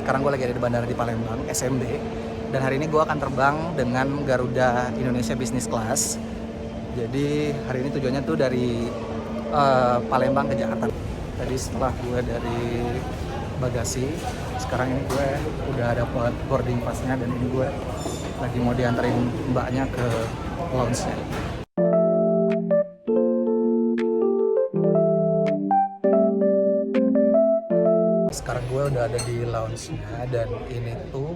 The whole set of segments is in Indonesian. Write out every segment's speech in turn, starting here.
Sekarang gue lagi ada di bandara di Palembang, SMB. Dan hari ini gue akan terbang dengan Garuda Indonesia Business Class. Jadi hari ini tujuannya tuh dari Palembang ke Jakarta. Tadi setelah gue dari bagasi, sekarang ini gue udah dapat boarding pass-nya dan ini gue lagi mau diantarin mbaknya ke lounge-nya. Sekarang gue udah ada di lounge-nya dan ini tuh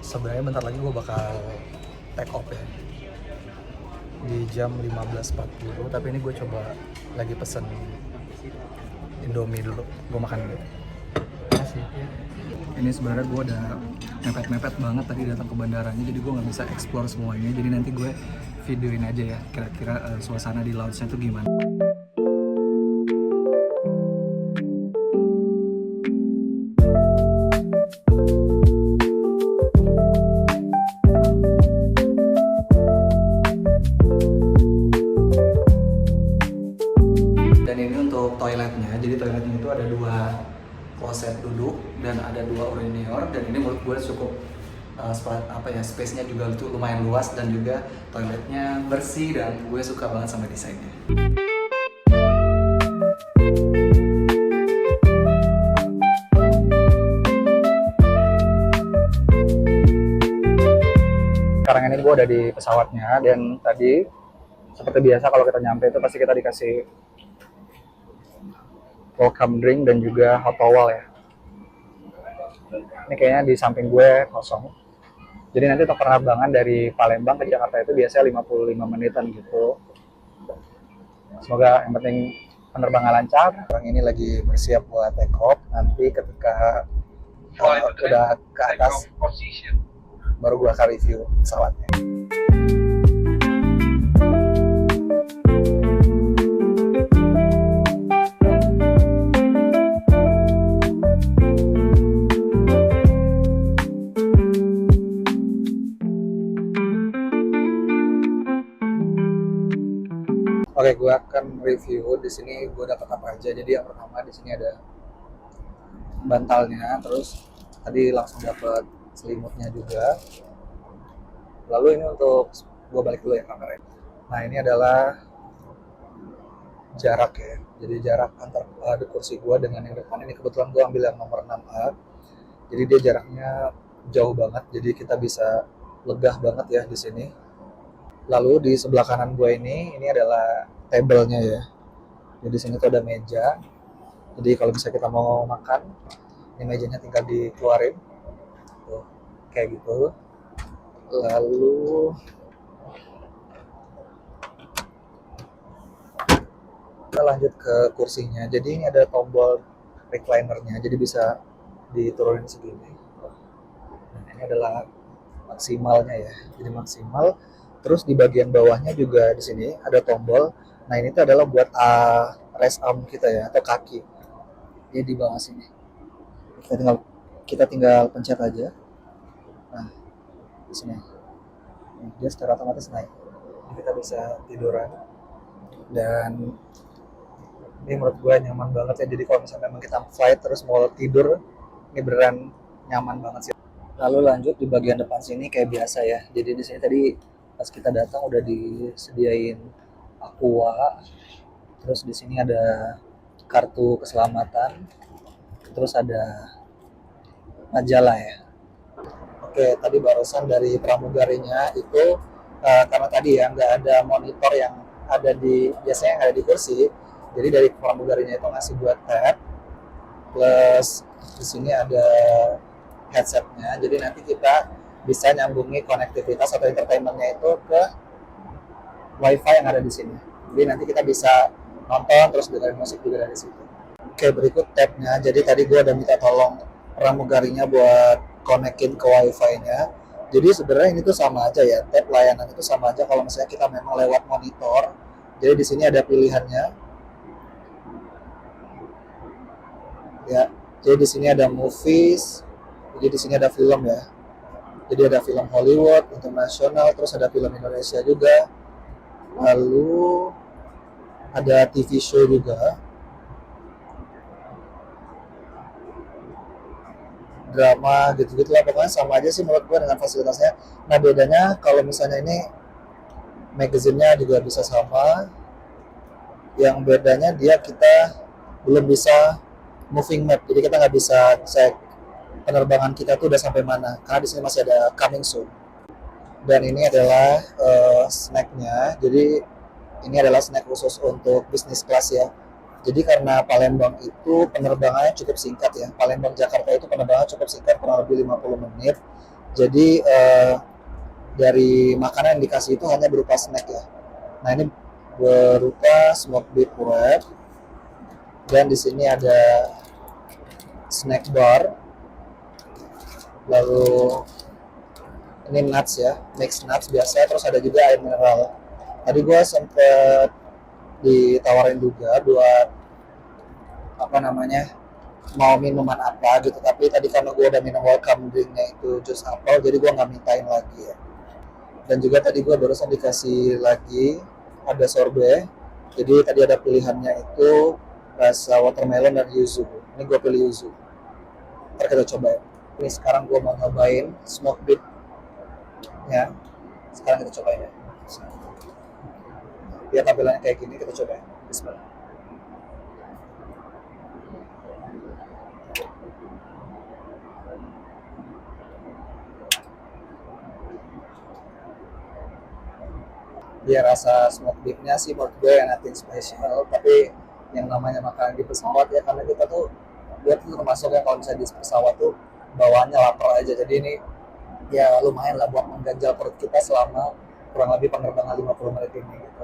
sebenarnya bentar lagi gue bakal take off ya di jam 15.40, tapi ini gue coba lagi pesen Indomie dulu, gue makan dulu. Makasih. Ini sebenarnya gue udah mepet-mepet banget tadi datang ke bandaranya, jadi gue nggak bisa explore semuanya. Jadi nanti gue videoin aja ya kira-kira suasana di lounge-nya tuh gimana. Dan ini untuk toiletnya, jadi toiletnya itu ada 2 kloset duduk dan ada 2 urineur, dan ini menurut gue cukup space-nya juga tuh lumayan luas dan juga toiletnya bersih dan gue suka banget sama desainnya. Sekarang ini gue udah di pesawatnya dan tadi seperti biasa kalau kita nyampe itu pasti kita dikasih welcome drink dan juga hot towel ya. Ini kayaknya di samping gue kosong. Jadi nanti untuk penerbangan dari Palembang ke Jakarta itu biasanya 55 menitan gitu. Semoga yang penting penerbangan lancar. Sekarang ini lagi bersiap buat take off. Nanti ketika udah ke atas baru gue akan review pesawatnya. Oke, gue akan review di sini gue dapat apa aja. Jadi yang pertama di sini ada bantalnya, terus tadi langsung dapat selimutnya juga. Lalu ini untuk gue balik dulu ya kameranya. Nah ini adalah jarak ya. Jadi jarak antar kursi gue dengan yang depan ini, kebetulan gue ambil yang nomor 6A. Jadi dia jaraknya jauh banget. Jadi kita bisa legah banget ya di sini. Lalu di sebelah kanan gue ini adalah table-nya ya. Jadi di sini tuh ada meja. Jadi kalau misalnya kita mau makan, ini mejanya tinggal dikeluarin. Tuh, kayak gitu. Lalu kita lanjut ke kursinya. Jadi ini ada tombol reclinernya. Jadi bisa diturunin segini. Nah, ini adalah maksimalnya ya. Jadi maksimal. Terus di bagian bawahnya juga di sini ada tombol. Nah ini tuh adalah buat rest arm kita ya, atau kaki. Jadi di bawah sini. Kita tinggal pencet aja. Nah di sini. Dia secara otomatis naik. Jadi kita bisa tiduran. Dan ini menurut gue nyaman banget ya. Jadi kalau misalnya memang kita flight terus mau tidur, ini beneran nyaman banget sih. Lalu lanjut di bagian depan sini kayak biasa ya. Jadi di sini tadi pas kita datang udah disediain aqua, terus di sini ada kartu keselamatan, terus ada majalah ya. Oke, tadi barusan dari pramugarinya itu karena tadi ya nggak ada monitor yang ada biasanya yang ada di kursi, jadi dari pramugarinya itu ngasih buat tab, plus di sini ada headsetnya, jadi nanti kita bisa nyambungi konektivitas atau entertainment-nya itu ke wifi yang ada di sini. Jadi nanti kita bisa nonton terus dengerin musik juga dari situ. Oke, berikut tab-nya. Jadi tadi gue udah minta tolong pramugarinya buat konekin ke wifi-nya. Jadi sebenarnya ini tuh sama aja ya, tab layanan itu sama aja kalau misalnya kita memang lewat monitor. Jadi di sini ada pilihannya. Ya, jadi di sini ada movies. Jadi di sini ada film ya. Jadi ada film Hollywood, internasional, terus ada film Indonesia juga. Lalu ada TV show juga. drama gitu-gitu lah, pokoknya sama aja sih menurut gue dengan fasilitasnya. Nah bedanya kalau misalnya ini magazinnya juga bisa sama, yang bedanya dia kita belum bisa moving map, jadi kita nggak bisa cek penerbangan kita tuh udah sampai mana karena di sini masih ada coming soon. Dan ini adalah snacknya, jadi ini adalah snack khusus untuk bisnis kelas ya. Jadi karena Palembang itu penerbangannya cukup singkat ya, Palembang Jakarta itu penerbangannya cukup singkat, kurang lebih 50 menit. Jadi dari makanan yang dikasih itu hanya berupa snack ya. Nah ini berupa smoked beef wrap, dan di sini ada snack bar, lalu ini nuts ya, mix nuts biasa, terus ada juga air mineral. Tadi gue sempet ditawarin juga buat apa namanya, mau minuman apa gitu, tapi tadi karena gue udah minum welcome drinknya itu jus apel, jadi gue nggak mintain lagi ya. Dan juga tadi gue barusan dikasih lagi ada sorbet, jadi tadi ada pilihannya itu rasa watermelon dan yuzu, ini gue pilih yuzu. Ntar kita coba ya. Ini sekarang gue mau nyobain smoked beef ya, sekarang kita cobain ya. Dia tampilannya kayak gini, kita coba ya. Bismillah. Dia rasa smoked beefnya sih menurut gue yang nothing special, tapi yang namanya makan di pesawat ya, karena kita tuh dia tuh termasuk ya kalau misalnya di pesawat tuh bawaannya lapar aja, jadi ini ya lumayan lah buat mengganjal perut kita selama kurang lebih penerbangan 50 menit ini gitu.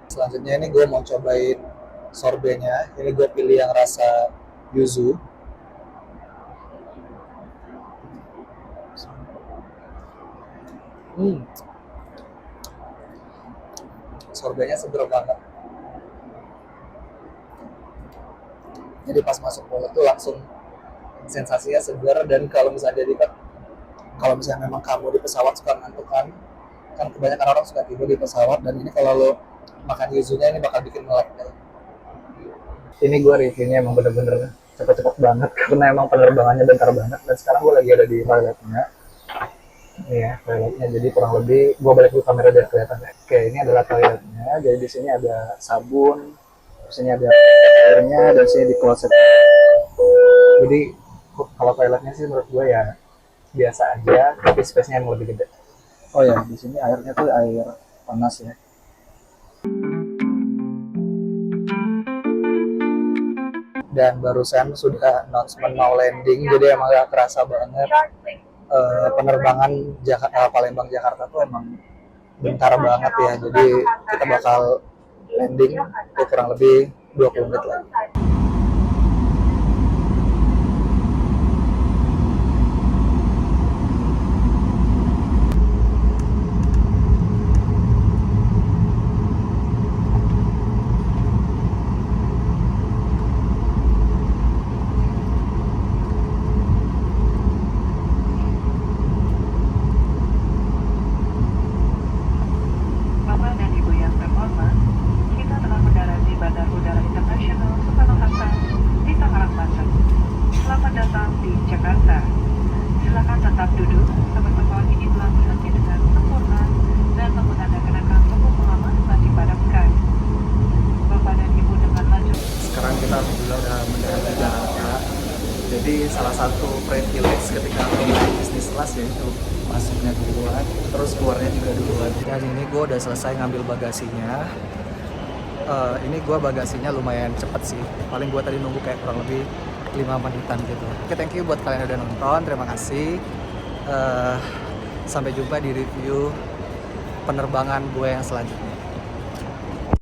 Selanjutnya ini gue mau cobain sorbetnya, ini gue pilih yang rasa yuzu. Sorbetnya seger banget, jadi pas masuk mulut tuh langsung sensasinya segar. Dan kalau misalnya kalau misalnya memang kamu di pesawat suka ngantuk kan kebanyakan orang suka tidur di pesawat, dan ini kalau lo makan yuzunya ini bakal bikin melek ya. Ini gue reviewnya emang bener-bener cepet-cepet banget karena emang penerbangannya bentar banget, dan sekarang gue lagi ada di toiletnya. Ini ya toiletnya, jadi kurang lebih gue balik dulu kamera biar kelihatan ya. Oke, ini adalah toiletnya, jadi di sini ada sabun, di sini ada airnya, dan di sini di kloset. Jadi kalau toiletnya sih menurut gue ya biasa aja, tapi space-nya emang lebih gede. Oh ya, di sini airnya tuh air panas ya. Dan barusan sudah announcement mau landing, jadi emang gak kerasa banget penerbangan Palembang Jakarta tuh emang bentar banget ya. Jadi kita bakal landing tuh kurang lebih 20 menit lagi. Sekarang kita alhamdulillah udah mendarat di Jakarta. Jadi salah satu privilege ketika naik bisnis kelas yaitu masuknya duluan, terus keluarnya juga duluan. Dan ini gue udah selesai ngambil bagasinya. Ini gue bagasinya lumayan cepet sih. Paling gue tadi nunggu kayak kurang lebih 5 menitan gitu. Oke, thank you buat kalian yang udah nonton. Terima kasih. Sampai jumpa di review penerbangan gue yang selanjutnya.